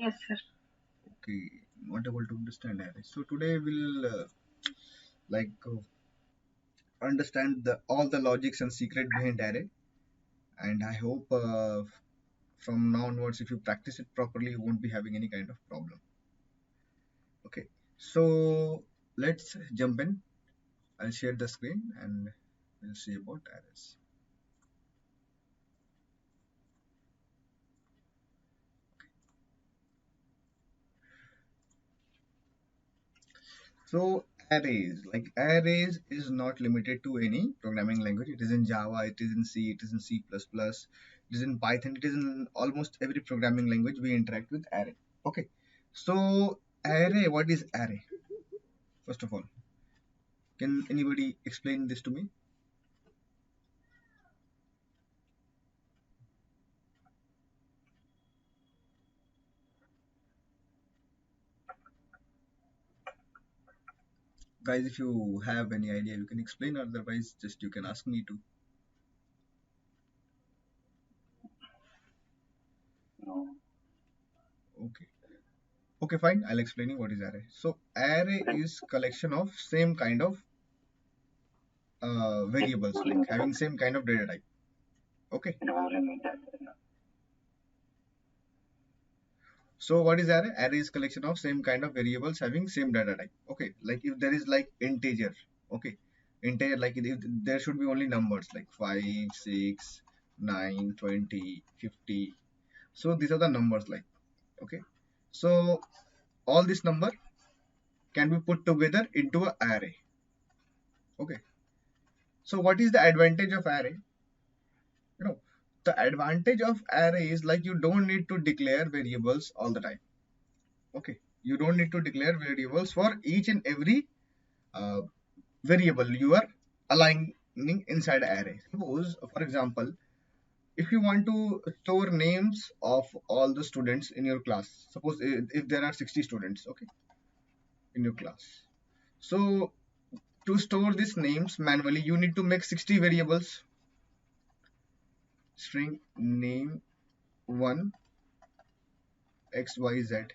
Yes, sir. Okay, not able to understand array. So today we'll like understand the all the logics and secret behind array. And I hope from now onwards, if you practice it properly, you won't be having any kind of problem. Okay, so let's jump in. I'll share the screen and we'll see about arrays. So arrays is not limited to any programming language. It is in Java, it is in C, it is in C++, it is in Python, it is in almost every programming language we interact with array. Okay. So array, what is array? First of all, can anybody explain this to me? Guys, if you have any idea, you can explain, otherwise just you can ask me to. No. Okay. Okay, fine. I'll explain you what is array. So array is collection of same kind of variables, like having same kind of data type. Okay. So what is array? Array is collection of same kind of variables having same data type. Okay. Like if there is like integer, okay, integer, like if there should be only numbers like 5, 6, 9, 20, 50. So these are the numbers, like, okay. So all this number can be put together into an array. Okay. So what is the advantage of array? You know, the advantage of array is like you don't need to declare variables all the time. Okay. You don't need to declare variables for each and every uh, variable you are aligning inside array. Suppose, for example, if you want to store names of all the students in your class, suppose if there are 60 students, okay, in your class. So to store these names manually, you need to make 60 variables. String name 1 xyz,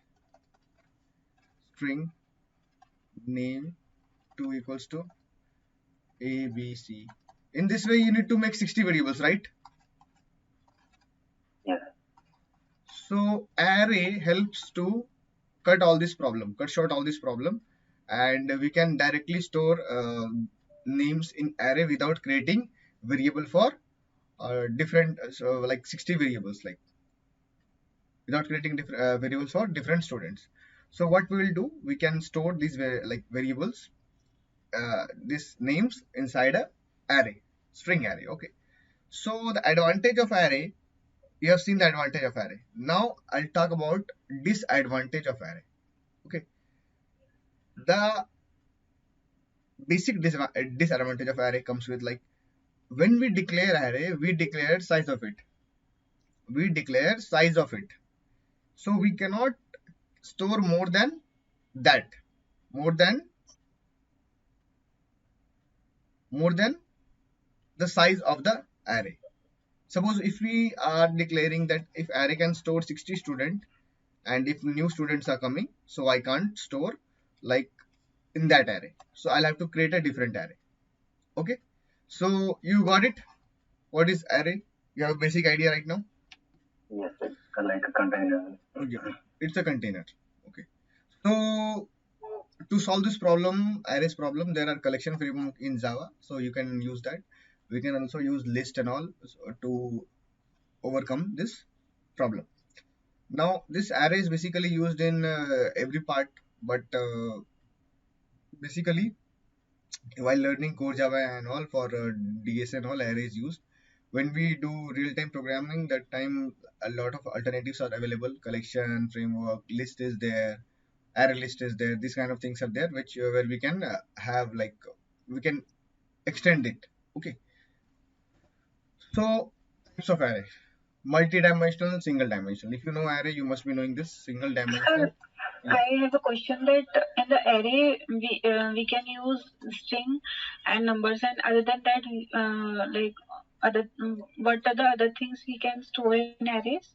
string name 2 equals to abc. In this way you need to make 60 variables, right? Yes. So array helps to cut short all this problem, and we can directly store names in array without creating variable for different, so like 60 variables, like without creating different variables for different students. So what we will do, we can store these like variables, these names inside a array, string array. Okay. So the advantage of array, you have seen the advantage of array. Now I'll talk about disadvantage of array. Okay. The basic disadvantage of array comes with, like, when we declare array, we declare size of it. We declare size of it. So we cannot store more than that, more than more than the size of the array. Suppose if we are declaring that if array can store 60 students, and if new students are coming, so I can't store like in that array. So I'll have to create a different array. Okay. So you got it? What is array? You have a basic idea right now? Yes, it's like a container. Okay. It's a container. Okay. So to solve this problem, arrays problem, there are collection framework in Java. So you can use that. We can also use list and all to overcome this problem. Now, this array is basically used in every part, but basically, while learning core Java and all for DS and all, array is used. When we do real-time programming, that time a lot of alternatives are available. Collection framework, list is there, array list is there. These kind of things are there, which where we can have, like, we can extend it. Okay. So types of array: multi-dimensional, single dimensional. If you know array, you must be knowing this single dimensional. Yeah. I have a question that in the array we can use string and numbers, and other than that, like other what are the other things we can store in arrays?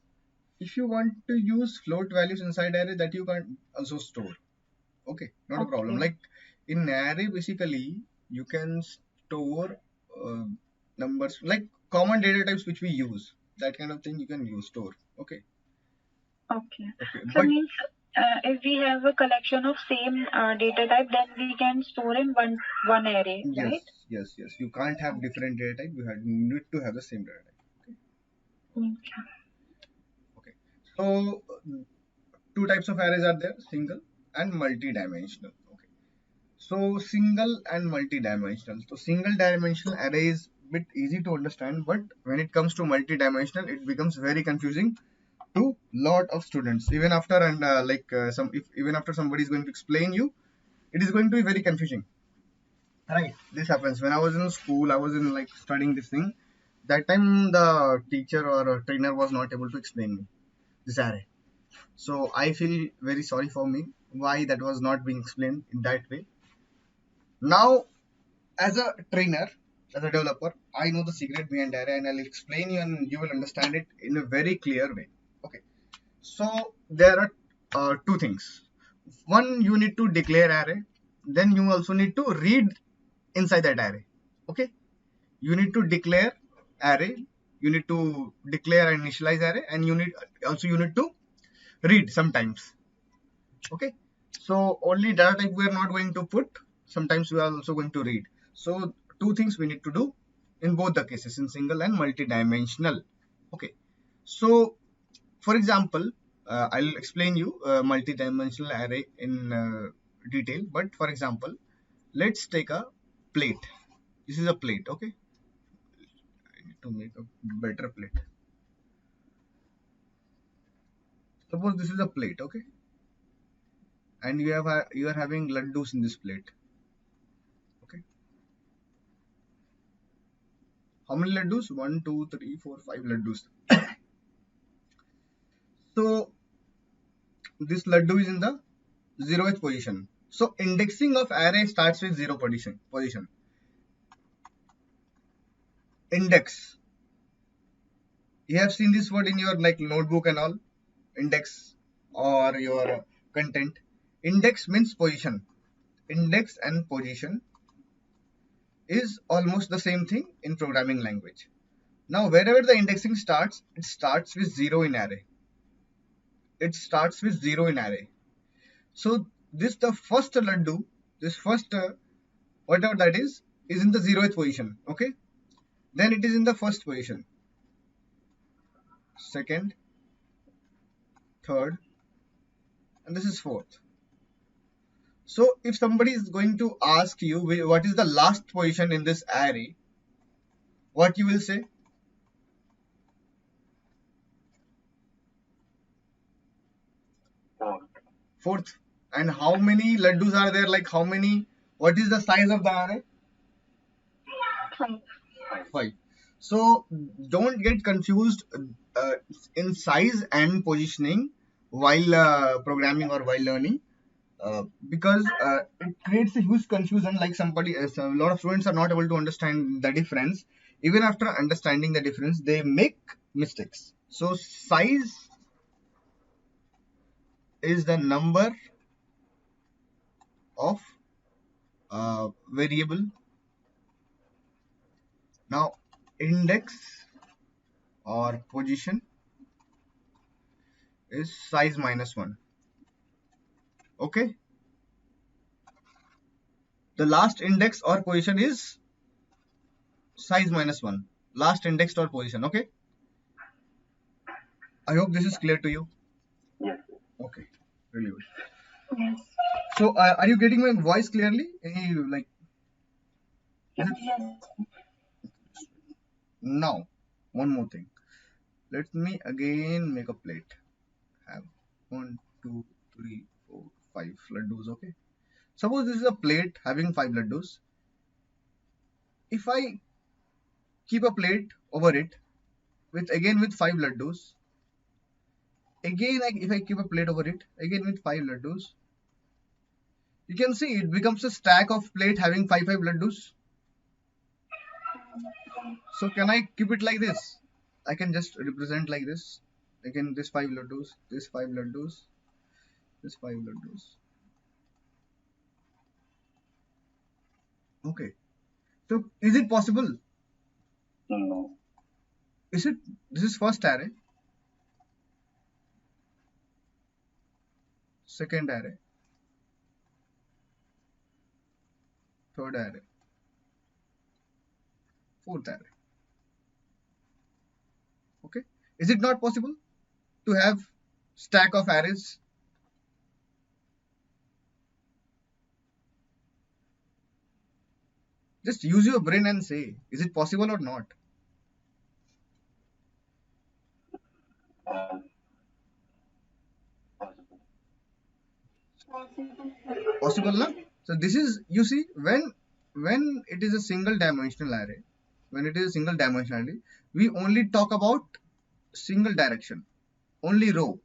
If you want to use float values inside array, that you can also store. Okay, not a problem. Okay. Like in array, basically you can store uh, numbers like common data types which we use. That kind of thing you can use store. Okay, Okay. okay, So but means if we have a collection of same data type, then we can store in one array, yes, right? yes, yes. You can't have different data type. You need to have the same data type. Okay. Okay. So two types of arrays are there: single and multi-dimensional. Okay. So single and multi-dimensional. So single dimensional array is bit easy to understand, but when it comes to multi-dimensional, it becomes very confusing to lot of students. Even after and some if even after somebody is going to explain you, it is going to be very confusing. Right. This happens when I was in school. I was in like studying this thing. That time the teacher or a trainer was not able to explain me this array. So I feel very sorry for me why that was not being explained in that way. Now, as a trainer, as a developer, I know the secret behind array and I'll explain you and you will understand it in a very clear way. Okay. So there are two things. One, you need to declare array. Then you also need to read inside that array. Okay. You need to declare array. You need to declare and initialize array, and you need to read sometimes. Okay, so only data type we are not going to put, sometimes we are also going to read. So two things we need to do in both the cases, in single and multi-dimensional. Okay, so for example, I'll explain you multi-dimensional array in detail, but for example, let's take a plate. This is a plate. Okay, I need to make a better plate. Suppose this is a plate. Okay, and you are having laddus in this plate. Okay, how many laddus? One, two, three, four, five laddus. So this laddu is in the zeroth position. So indexing of array starts with zero position. Index. You have seen this word in your like notebook and all. Index or your content. Index means position. Index and position is almost the same thing in programming language. Now wherever the indexing starts, it starts with zero in array. It starts with zero in array. So this the first laddu, this first whatever that is in the zeroth position. Okay, then it is in the first position, second, third, and this is fourth. So if somebody is going to ask you what is the last position in this array, what you will say? Fourth. And how many laddus are there? Like how many? What is the size of the array? Fine. Five. So don't get confused uh, in size and positioning while programming or while learning. Because it creates a huge confusion, like so a lot of students are not able to understand the difference. Even after understanding the difference, they make mistakes. So size is the number of variable. Now index or position is size minus 1. Okay, the last index or position is size minus 1, last index or position. Okay, I hope this is clear to you. Okay, really good. Yes. So, are you getting my voice clearly? Any like Yes. now? One more thing. Let me again make a plate. Have one, two, three, four, five laddus. Okay. Suppose this is a plate having five laddus. If I keep a plate over it with five laddus, again if I keep a plate over it again with five laddus, you can see it becomes a stack of plate having five laddus. So can I keep it like this? I can just represent like this. Again, this five laddus, this five laddus, this five laddus. Okay. So is it possible? No. Is it? This is first array, second array, third array, fourth array. Okay. Is it not possible to have stack of arrays? Just use your brain and say, is it possible or not? Uh, Possible, na? So this is, you see, when it is a single dimensional array, when it is a single dimensional array, we only talk about single direction, only row,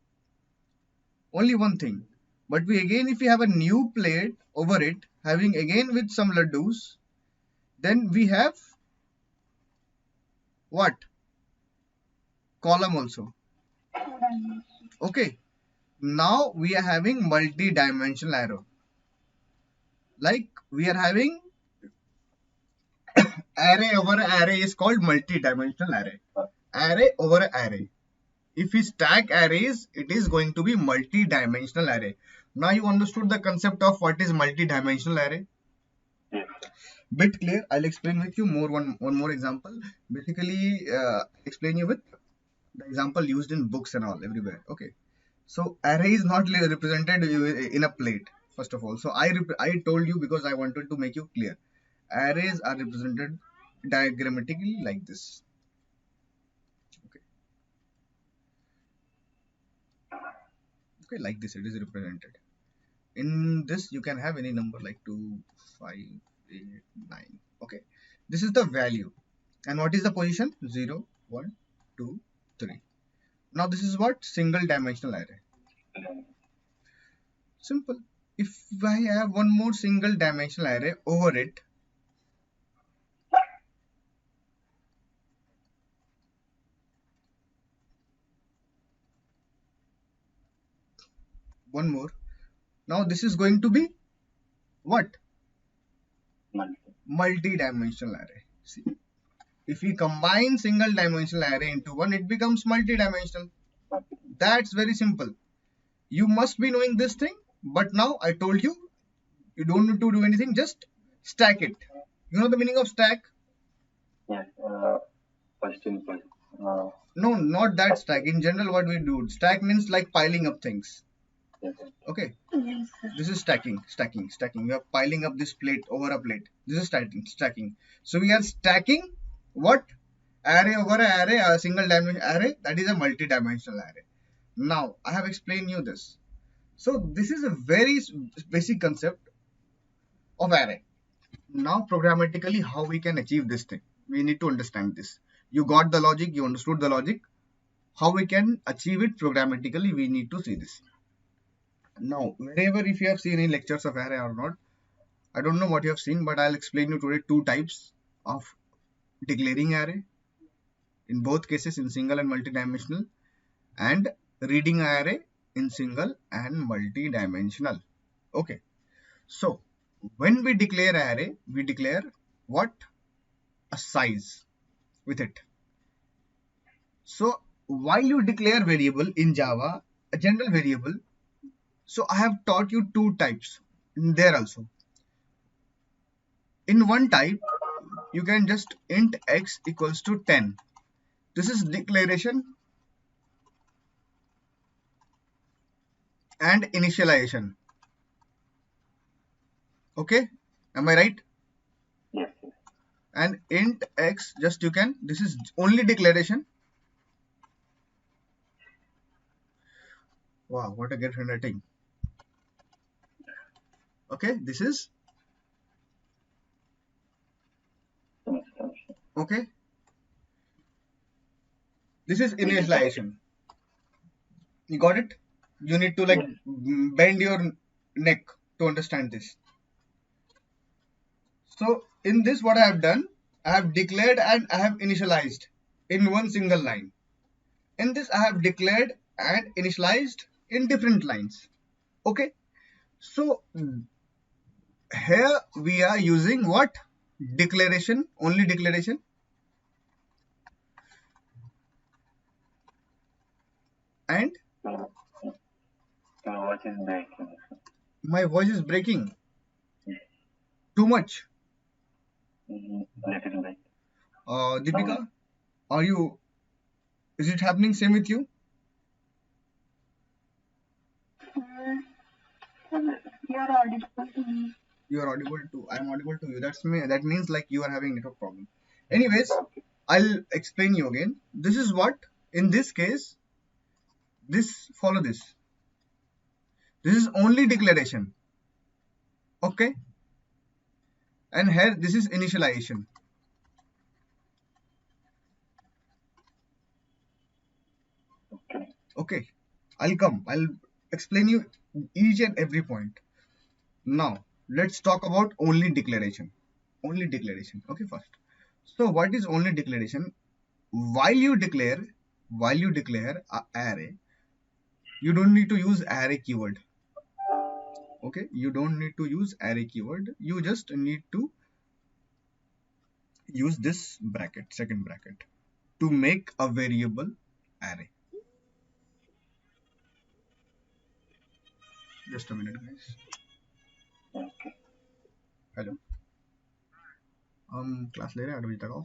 only one thing. But we again, if we have a new plate over it, having again with some laddus, then we have what? Column also. Okay. Now we are having multi-dimensional arrow. Like we are having array over array is called multi-dimensional array. Array over array. If we stack arrays, it is going to be multi-dimensional array. Now you understood the concept of what is multi-dimensional array? yes. Bit clear. I'll explain with you one more example. Basically, explain you with the example used in books and all everywhere. Okay. So array is not represented in a plate first of all. So I told you because I wanted to make you clear. Arrays are represented diagrammatically like this. Okay. Okay, like this it is represented. In this you can have any number like 2, 5, 8, 9. Okay. This is the value. And what is the position? 0, 1, 2, 3. Now this is what? Single dimensional array. Simple. If I have one more single dimensional array over it, one more. Now this is going to be what? Multi-dimensional array. See, if we combine single dimensional array into one, it becomes multi-dimensional. That's very simple. You must be knowing this thing, but now I told you, you don't need to do anything, just stack it. You know the meaning of stack? Yes. First in first. No, not that stack. In general, what we do, stack means like piling up things. Yes. Okay. Yes. This is stacking. We are piling up this plate over a plate. This is stacking. So we are stacking what? Array over array, a single dimension array. That is a multi-dimensional array. Now I have explained you this. So this is a very basic concept of array. Now programmatically, how we can achieve this thing? We need to understand this. You got the logic. You understood the logic. How we can achieve it programmatically? We need to see this. Now, wherever if you have seen any lectures of array or not, I don't know what you have seen, but I'll explain you today two types of declaring array. In both cases, in single and multi-dimensional, and reading array in single and multi-dimensional. Okay. So, when we declare array, we declare what? A size with it. So, while you declare variable in Java, a general variable, so I have taught you two types there also. In one type, you can just int x equals to 10. This is declaration and initialization. Okay, am I right? Yes. And int x, just you can, this is only declaration. Wow, what a great handwriting. Okay, this is okay. This is initialization. You got it? You need to like bend your neck to understand this. So in this, what I have done, I have declared and I have initialized in one single line. In this I have declared and initialized in different lines. Okay, so here we are using what? Declaration, only declaration. And my voice is breaking too much. Deepika, are you, is it happening same with you? You are audible to me. You are audible to, I am audible to you. That means like you are having network problem. Anyways, I'll explain you again. This is what, in this case, this follow this. This is only declaration. Okay. And here this is initialization. Okay. I'll explain you each and every point. Now, let's talk about only declaration. Only declaration. Okay, first. So what is only declaration? While you declare a array, you don't need to use array keyword. Okay, you don't need to use array keyword. You just need to use this bracket, second bracket, to make a variable array. Just a minute, guys. Hello, हम class ले रहे हैं 8 बजे तक आओ.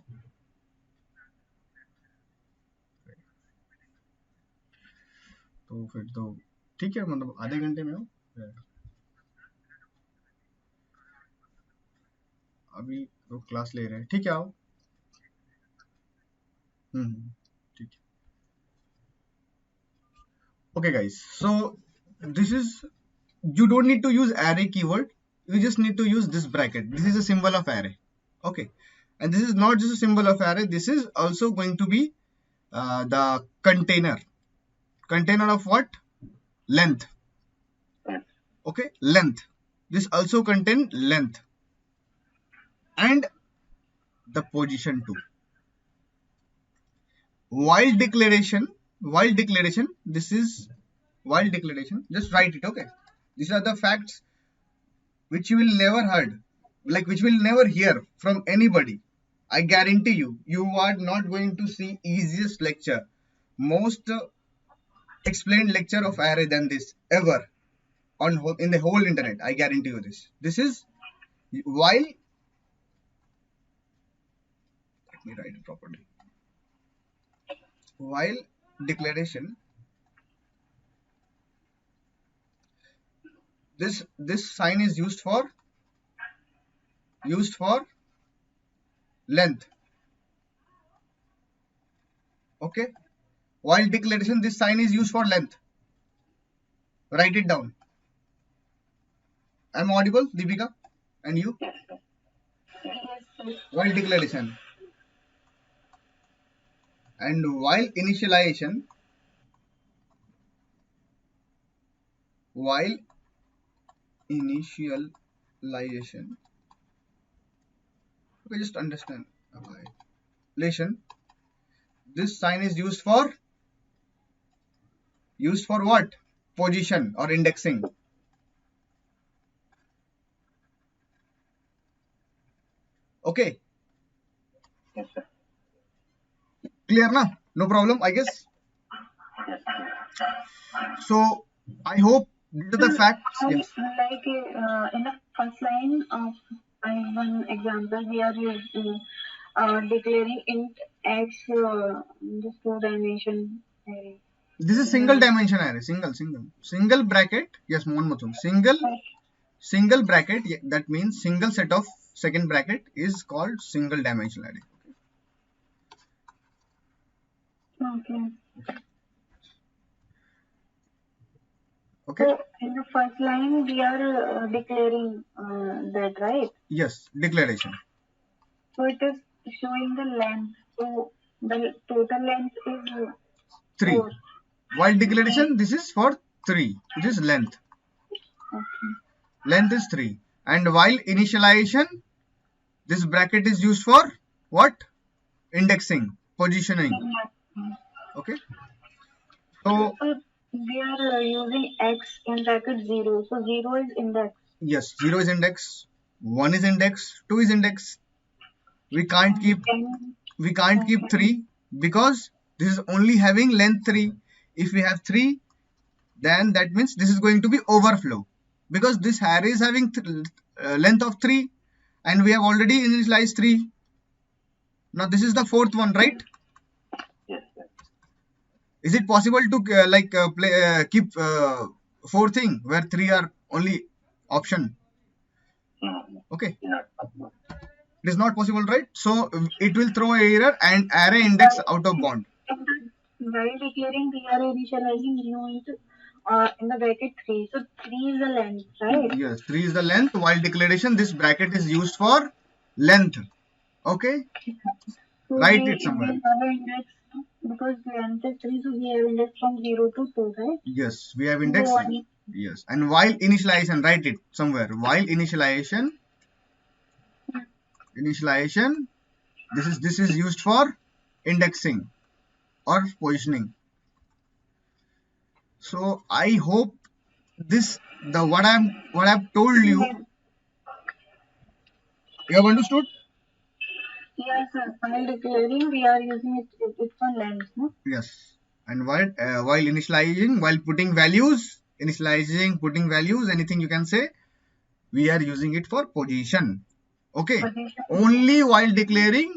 तो फिर तो ठीक है, मतलब आधे घंटे में हो. अभी तो क्लास ले रहे हैं, ठीक है आओ. ठीक है. Okay guys, so this is, you don't need to use array keyword, you just need to use this bracket. This is a symbol of array. Okay, and this is not just a symbol of array, this is also going to be the container of what? Length. Okay, length. This also contain length and the position too. While declaration, this is while declaration, just write it. Okay, these are the facts which you will never heard, like which will never hear from anybody. I guarantee you, you are not going to see easiest lecture, most explained lecture of array than this ever in the whole internet. I guarantee you this. This is while, let me write it properly. While declaration, this sign is used for length. Okay, while declaration, this sign is used for length. Write it down. I'm audible, Deepika, and you? While declaration and while initialization, okay, just understand. This sign is used for what? Position or indexing. Okay. Yes, sir. Clear na? No problem, I guess. So I hope these are the facts. Yes. Like in the first line of one example, we are using declaring int x this 2-dimension array. This is single dimension array, single bracket. Yes, single bracket. That means single set of second bracket is called single dimension array. Okay. Okay. So in the first line, we are declaring that, right? Yes, declaration. So it is showing the length. So the total length is 3. 4. While declaration, this is for 3. It is length. Okay. Length is 3. And while initialization, this bracket is used for what? Indexing, positioning. Okay. So So we are using x in bracket 0. So 0 is index. yes, 0 is index, 1 is index, 2 is index. We can't keep And we can't keep okay. 3 because this is only having length 3. If we have 3, then that means this is going to be overflow because this array is having length of 3 and we have already initialized 3. Now this is the fourth one, right? Yes, yes. Is it possible to keep four thing where 3 are only option? No, Okay, not it is not possible, right? So it will throw a error and array index out of bound. while declaring, we are initializing new into in the bracket 3. So 3 is the length, right? Yes, 3 is the length. While declaration, this bracket is used for length. Okay, So write it somewhere. we have an index because length is 3, so we have index from 0 to 2, right? Yes, we have So index. 1. Yes, and while initialization, write it somewhere. While initialization, this is used for indexing or positioning. So I hope this the what I've told you you have understood. Yes, sir. While declaring, we are using it for length, no? Yes, and while initializing, while putting values, initializing, putting values, anything you can say, we are using it for position. Okay, Position. only while declaring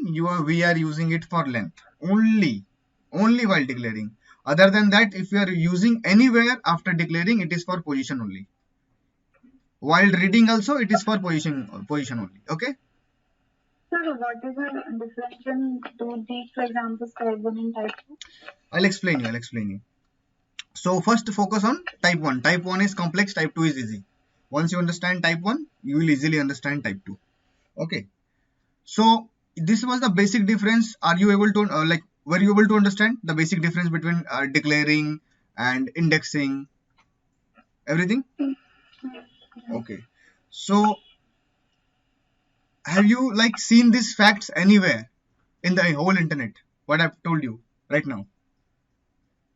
we are using it for length. Only while declaring. Other than that, if you are using anywhere after declaring, it is for position only. While reading also, it is for position only. Okay, So what is the difference to these two examples, type 1 and type 2? I'll explain you. I'll explain you. So first focus on type 1. Type 1 is complex, type 2 is easy. Once you understand type 1, you will easily understand type 2. Okay. So this was the basic difference. Are you able to were you able to understand the basic difference between declaring and indexing everything? Okay. So have you seen these facts anywhere in the whole internet? What I've told you right now.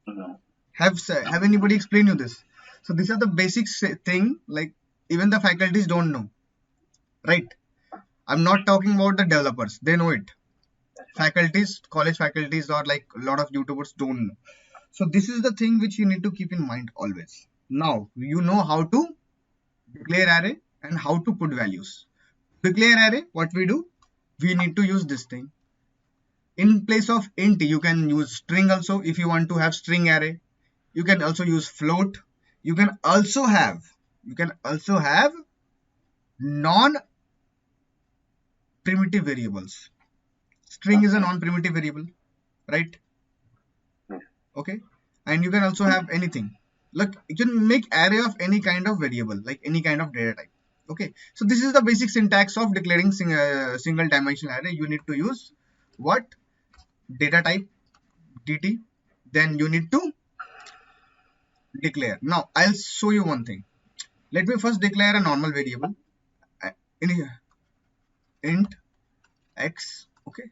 No. Have anybody explained you this? So these are the basic thing even the faculties don't know, right? I'm not talking about the developers. They know it. Faculties, college faculties, or a lot of YouTubers don't know. So this is the thing which you need to keep in mind always. Now you know how to declare array and how to put values. Declare array, what we do? We need to use this thing. In place of int, you can use string also if you want to have string array. You can also use float. You can also have non-primitive variables. String is a non-primitive variable, right? Okay, and you can also have anything. Look, you can make array of any kind of variable, like any kind of data type. Okay, so this is the basic syntax of declaring single dimensional array. You need to use what? Data type dt, then you need to declare. Now I'll show you one thing. Let me first declare a normal variable in here, int x. Okay,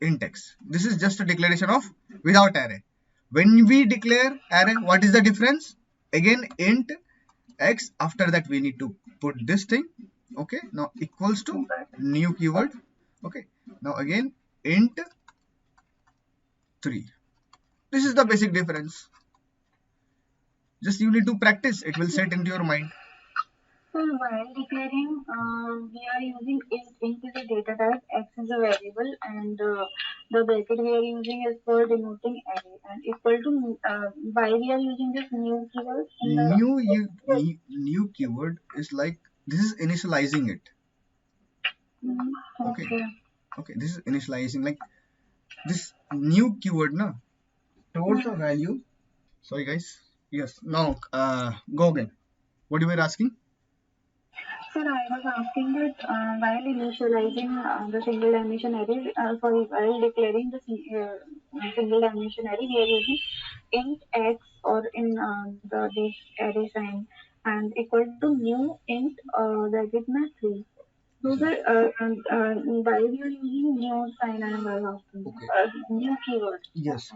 int x. This is just a declaration of without array. When we declare array, what is the difference? Again, int x. After that, we need to put this thing. Okay, now equals to new keyword. Okay, now again int 3. This is the basic difference. Just you need to practice. It will set into your mind. So while declaring, we are using int. Int is a data type, x is a variable, and the bracket we are using is for denoting array. And equal to why we are using this new keyword in the New keyword is this is initializing it. Okay, okay. okay, this is initializing this new keyword na stores a value. Sorry guys. Yes, now go again. What you were asking? Sir, I was asking that while initializing the single dimension array, sorry, while declaring the single dimension array, we are using int x or in the this array sign and equal to new int bracket में 3. So Listen. while you're using new sign and Okay. new keyword. Yes.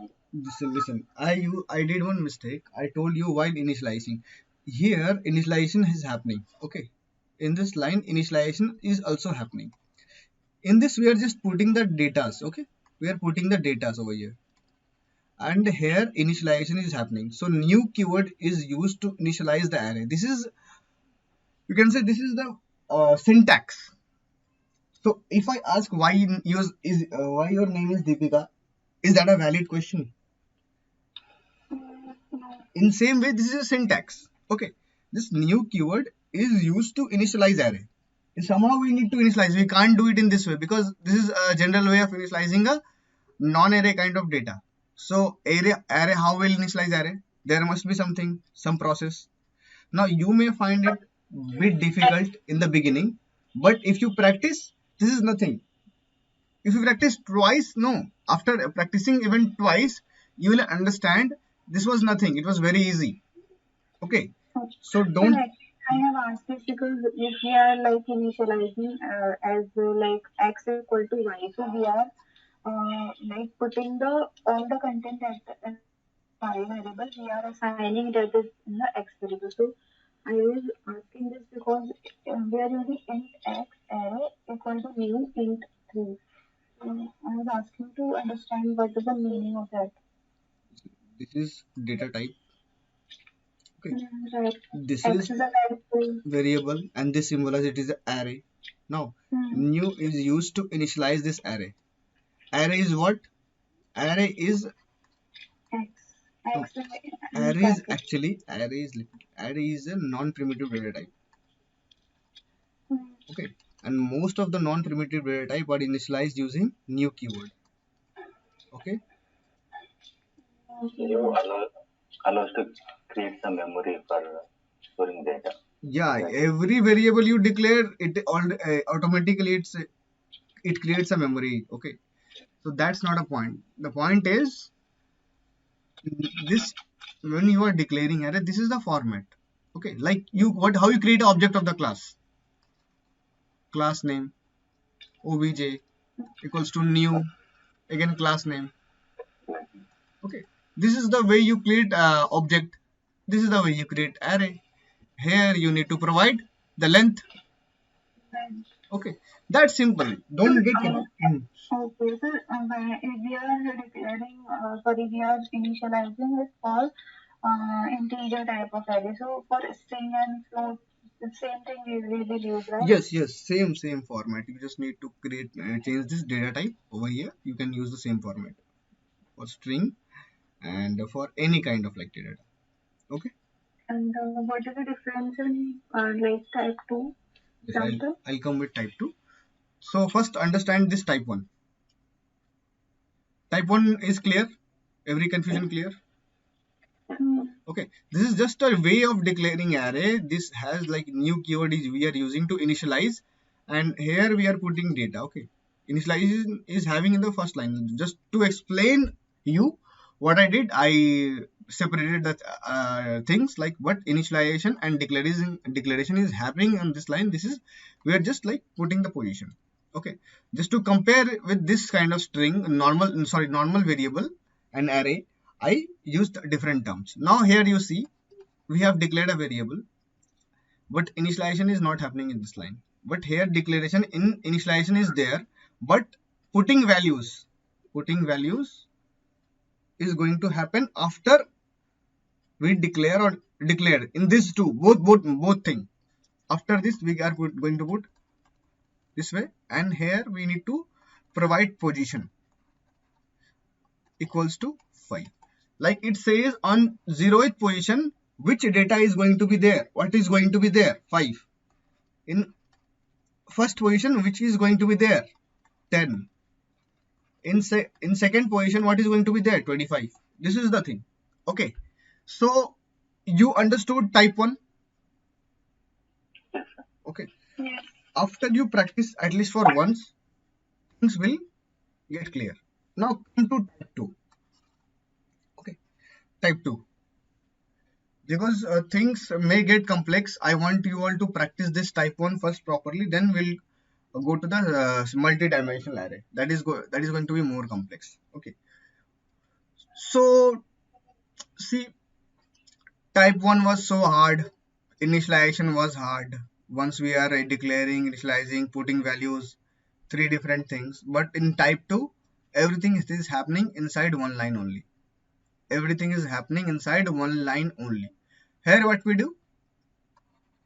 Listen. I did one mistake. I told you while initializing. Here initialization is happening. Okay. In this line, initialization is also happening. In this, we are just putting the datas. Okay. We are putting the datas over here. And here initialization is happening. So new keyword is used to initialize the array. This is, you can say, this is the syntax. So if I ask why why your name is Deepika, is that a valid question? In same way, this is a syntax. Okay, this new keyword is used to initialize array. And somehow we need to initialize. We can't do it in this way because this is a general way of initializing a non-array kind of data. So array, how will initialize array? There must be something, some process. Now you may find it bit difficult in the beginning, but if you practice, this is nothing. If you practice twice, no, after practicing even twice, you will understand this was nothing. It was very easy. Okay. So don't. Correct. I have asked this because if we are like initializing as like x equal to y, so we are like putting the all the content at y variable. We are assigning that is in the x variable. So I was asking this because we are using int x array equal to new int 3. So I was asking to understand what is the meaning of that. This is data type. Okay. Right. This X is is a variable. variable and this symbolizes it is an array. Now, Hmm. new is used to initialize this array. Array is what? Array is X. no. X in Array is bracket. actually array is a non-primitive data type. Hmm. Okay, and most of the non-primitive data type are initialized using new keyword. Okay. Okay. You allow us to create some memory for storing data. Yeah, Right. every variable you declare it automatically it creates a memory. Okay, so that's not a point. The point is this, when you are declaring array, this is the format. Okay, like you what how you create an object of the class name obj equals to new, again class name. Okay, this is the way you create object. This is the way you create array. Here you need to provide the length. Right. Okay, that's simple. So, Don't get it. okay, so if we are declaring, sorry, we are initializing this for integer type of array. So for string and float, the same thing we will use, right? Yes, same format. You just need to create change this data type over here. You can use the same format for string and for any kind of like data type. Okay. And what is the difference in like type 2 Yes, example? I'll come with type 2. So first understand this type 1. Type 1 is clear. Every confusion clear. Hmm. Okay, this is just a way of declaring array. This has like new keyword is we are using to initialize, and here we are putting data. Okay, initialization is having in the first line. Just to explain you what I did, I separated the things like what initialization and declaration is happening on this line. This is we are just like putting the position. Okay, just to compare with this kind of string, normal variable and array, I used different terms. Now here you see we have declared a variable, but initialization is not happening in this line. But here declaration in initialization is there, but putting values is going to happen after we declare or declared in this two both thing. After this we are going to put this way, and here we need to provide position equals to 5. Like it says on 0th position, which data is going to be there? What is going to be there? 5. In first position, which is going to be there? 10. In second position, what is going to be there? 25. This is the thing. Okay. So you understood type 1. Okay. Yes. After you practice at least for once, things will get clear. Now come to type 2. Okay. Type 2. Because things may get complex, I want you all to practice this type 1 first properly, then we'll go to the multi-dimensional array. That is going to be more complex. Okay. So see, type 1 was so hard. Initialization was hard. Once we are declaring, initializing, putting values, three different things. But in type 2, everything is happening inside one line only. Everything is happening inside one line only. Here what we do?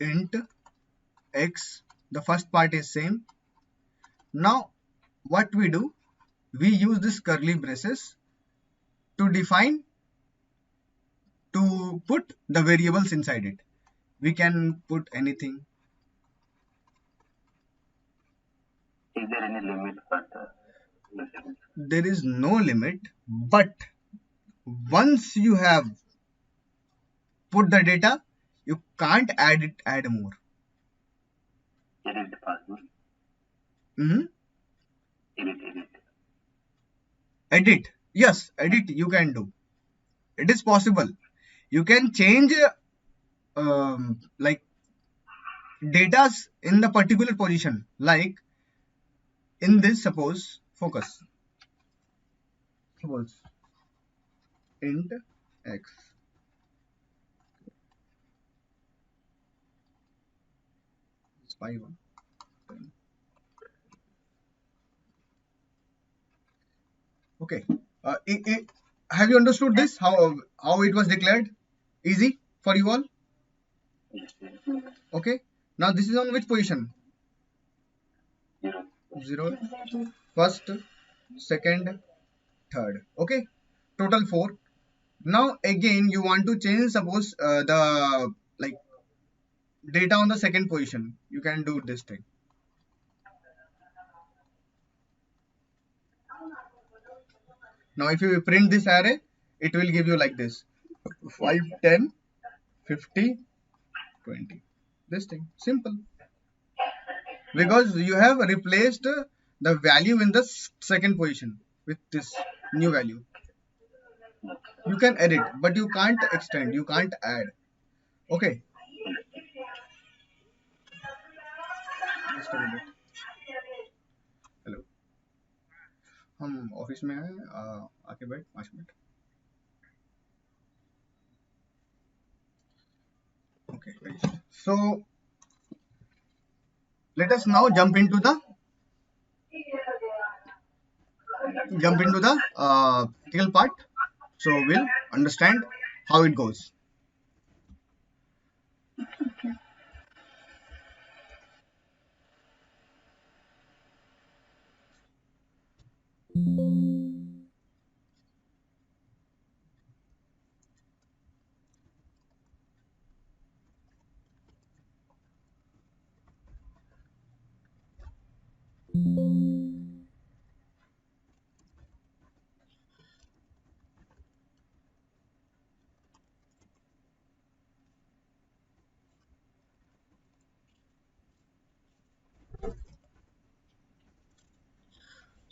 Int x, the first part is same. Now what we do? We use this curly braces to define, to put the variables inside it. We can put anything. Is there any limit for the There is no limit, but once you have put the data, you can't add more. edit possible? Mhm. Edit. Edit, yes, edit you can do. It is possible. You can change like datas in the particular position, like in this, suppose suppose int x, spy one. Okay. Have you understood this? How it was declared? Easy for you all? Yes. Okay. Now this is on which position? Zero. 0, first, second, third. Okay. Total 4. Now again you want to change, suppose the like data on the second position. You can do this thing. Now if you print this array, it will give you like this: 5, 10, 50, 20. This thing, simple, because you have replaced the value in the second position with this new value. You can edit, but you can't extend, you can't add. Okay, just a minute. Hello, हम office में हैं, आके बैठ 5 minute. Okay, so let us now jump into the critical part, so we'll understand how it goes.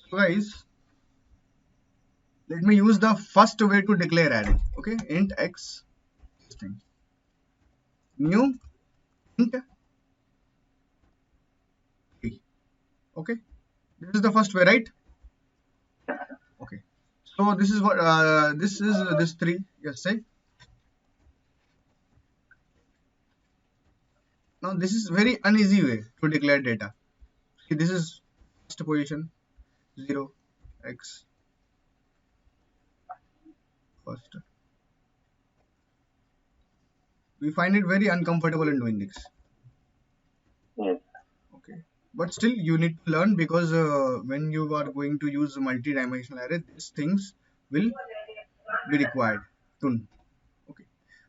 So guys, let me use the first way to declare array. Okay, int x, this thing, new int 3. Okay, this is the first way, right? Okay, so this is what this is, this 3. Yes, say. Now this is very uneasy way to declare data. See, this is first position, 0, x, first. We find it very uncomfortable in doing this. Yes. Okay, but still you need to learn, because when you are going to use multi-dimensional array, these things will be required soon. Okay,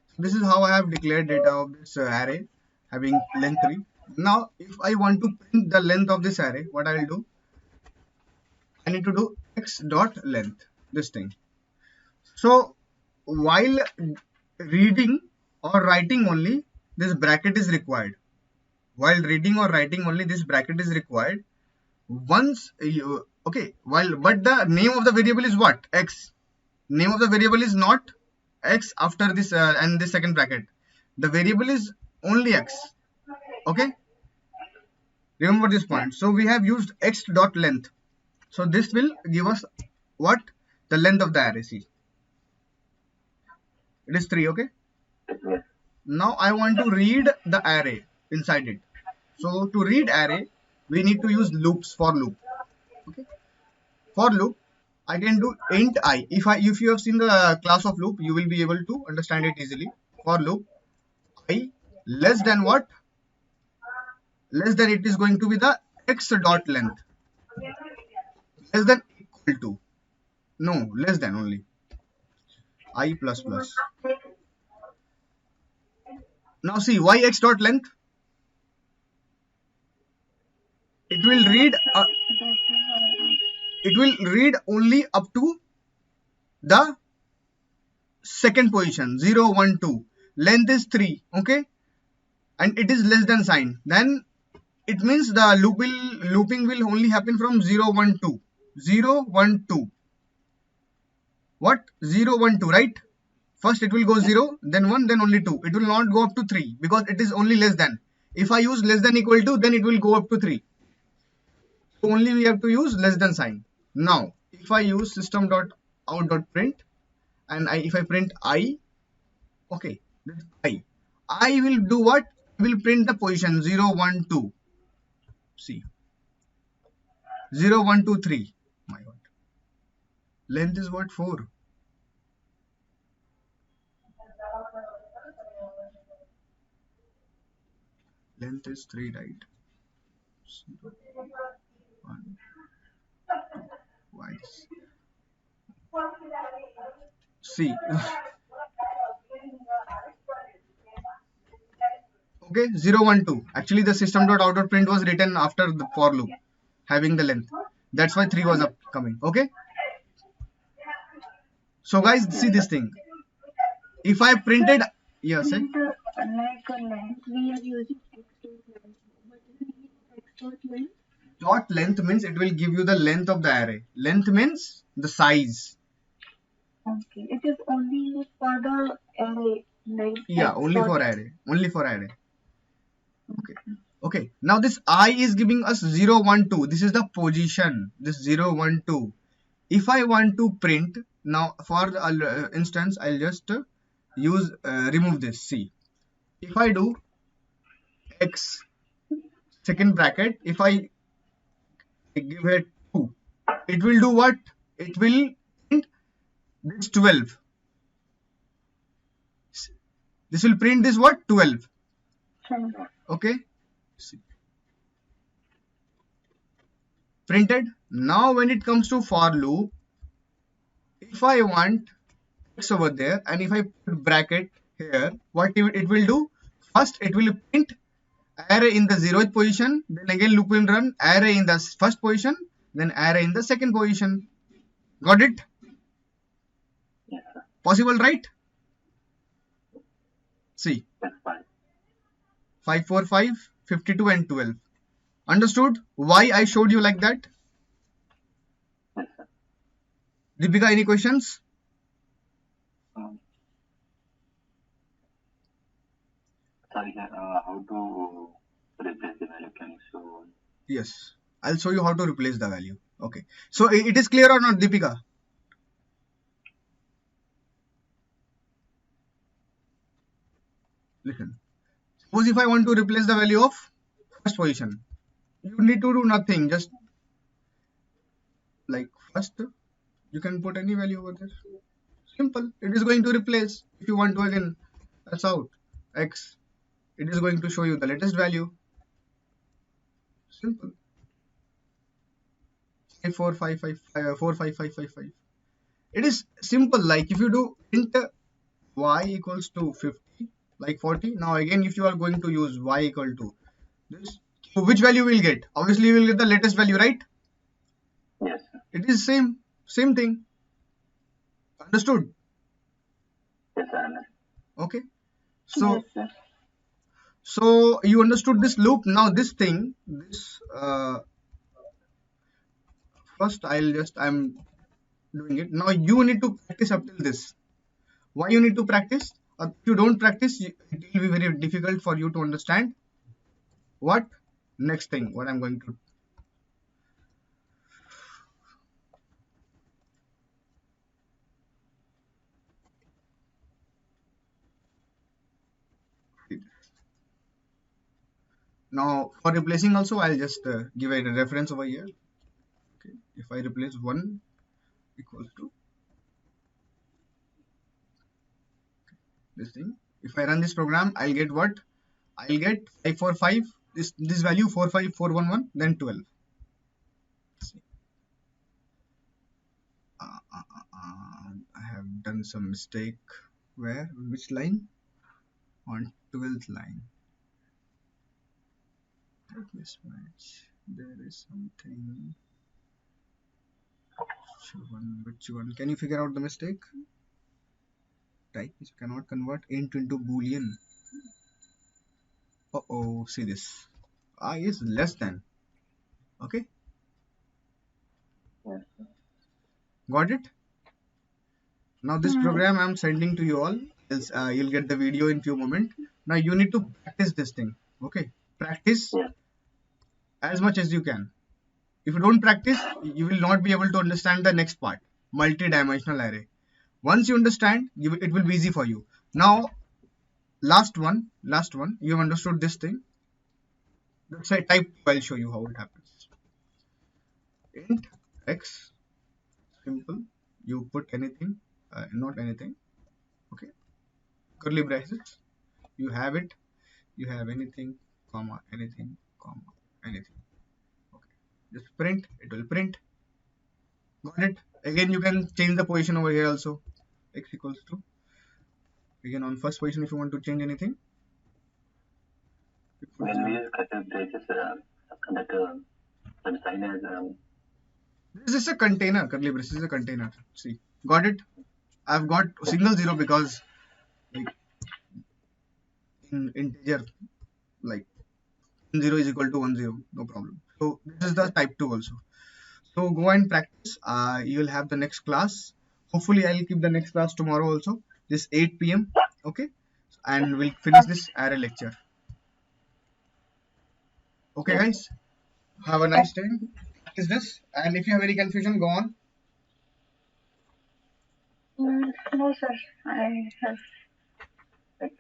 so this is how I have declared data of this array having length 3. Now if I want to print the length of this array, what I will do, I need to do x dot length, this thing. So while reading or writing only, this bracket is required. While reading or writing only, this bracket is required. Once you, okay, but the name of the variable is what? X. Name of the variable is not x after this and this second bracket. The variable is only x. Okay, Remember this point. So we have used x dot length. So this will give us what? The length of the array. See, it is 3. Okay. Now I want to read the array inside it. So to read array, we need to use loops, for loop. Okay. For loop, I can do int I. If you have seen the class of loop, you will be able to understand it easily. For loop, I less than what? Less than, it is going to be the x dot length. Less than equal to. No, less than only. I plus plus. Now see, y x dot length. It will read. It will read only up to the second position, 0, 1, 2. Length is 3. Okay, and it is less than sign. Then it means the looping will only happen from 0, 1, 2. 0, 1, 2. What? 0, 1, 2, right? First it will go 0, then 1, then only 2. It will not go up to 3 because it is only less than. If I use less than equal to, then it will go up to 3. So only we have to use less than sign. Now, if I use system.out.print and if I print I, okay, this I will do what? I will print the position 0, 1, 2. See, 0, 1, 2, 3. My God. Length is what? 4. Length is 3, right? 0, 1, twice. See, okay, 0, 1, 2. Actually, the system.out.print was written after the for loop having the length. That's why 3 was coming. Okay. So guys, see this thing. If I printed, yes, Like length, we are using x dot length. But we need x dot length. dot length means it will give you the length of the array. Length means the size. Okay, it is only used for the array, like Yeah, x only dot. for array. Only for array. Okay. Okay. Now this I is giving us 0, 1, 2. This is the position. This 0, 1, 2. If I want to print, now for instance, I'll just use remove this. See, if I do x second bracket, if I give it 2, it will do what? It will print this 12. This will print this what? 12. Okay. See. Printed. Now when it comes to for loop, if I want x over there and if I put bracket here, what it will do? First it will print array in the 0th position, then again loop will run array in the first position, then array in the second position. Got it? Yes, Possible, right? See, 5, 4, 5, 52 and 12. Understood why I showed you like that? yes, sir. Deepika, any questions? Sorry, sir, how to replace the value? Can you show? Yes, I'll show you how to replace the value. Okay, so it is clear or not, Deepika? Listen, suppose if I want to replace the value of first position, you need to do nothing, just like first you can put any value over there. Simple. It is going to replace. If you want to again, that's out. X. It is going to show you the latest value. Simple. 5, 4, 5, 5, 4, 5, 5, 5, 5. It is simple. Like if you do int y equals to 50, like 40. Now again, if you are going to use y equal to this, so which value will get? Obviously, you will get the latest value, right? Yes. It is same thing. Understood? Yes, sir. Okay. So Yes, sir. so you understood this loop. Now this thing, this first I'm doing it. Now you need to practice up till this. Why you need to practice? If you don't practice, it will be very difficult for you to understand what Next thing, what I'm going to now for replacing also, I'll just give a reference over here. Okay, if I replace 1 equals to this thing, if I run this program, I'll get what? I'll get 545, this value 45411, then 12. I have done some mistake. Where? Which line? On 12th line. Mismatch. There is something. Which one? Which one? Can you figure out the mistake? Type which cannot convert int into boolean. Oh, see this. Is less than. Okay, Yes. got it. Now this Hmm. program I'm sending to you all. Is you'll get the video in few moments. Now you need to practice this thing. Okay, practice Yes. as much as you can. If you don't practice, you will not be able to understand the next part, multi-dimensional array. Once you understand, it will be easy for you. Now, last one, you have understood this thing. Let's say type 2, I'll show you how it happens. Int x, simple, you put anything, not anything, okay, curly brackets, you have it, you have anything, comma, anything, comma, anything, okay. Just print, it will print, got it. Again, you can change the position over here also, x equals to, again on first position if you want to change anything, you put When we 0. use cursive braces, that the sign as This is a container, curly braces is a container. See, got it? I've got single zero because like in integer, like 0 is equal to 10, no problem. So this is the type 2 also. So go and practice. You'll have the next class. Hopefully, I'll keep the next class tomorrow also, this 8 p.m. Okay, and we'll finish this array lecture. Okay, yes. guys, have a nice day. Practice this, and if you have any confusion, go on. No, sir. I have like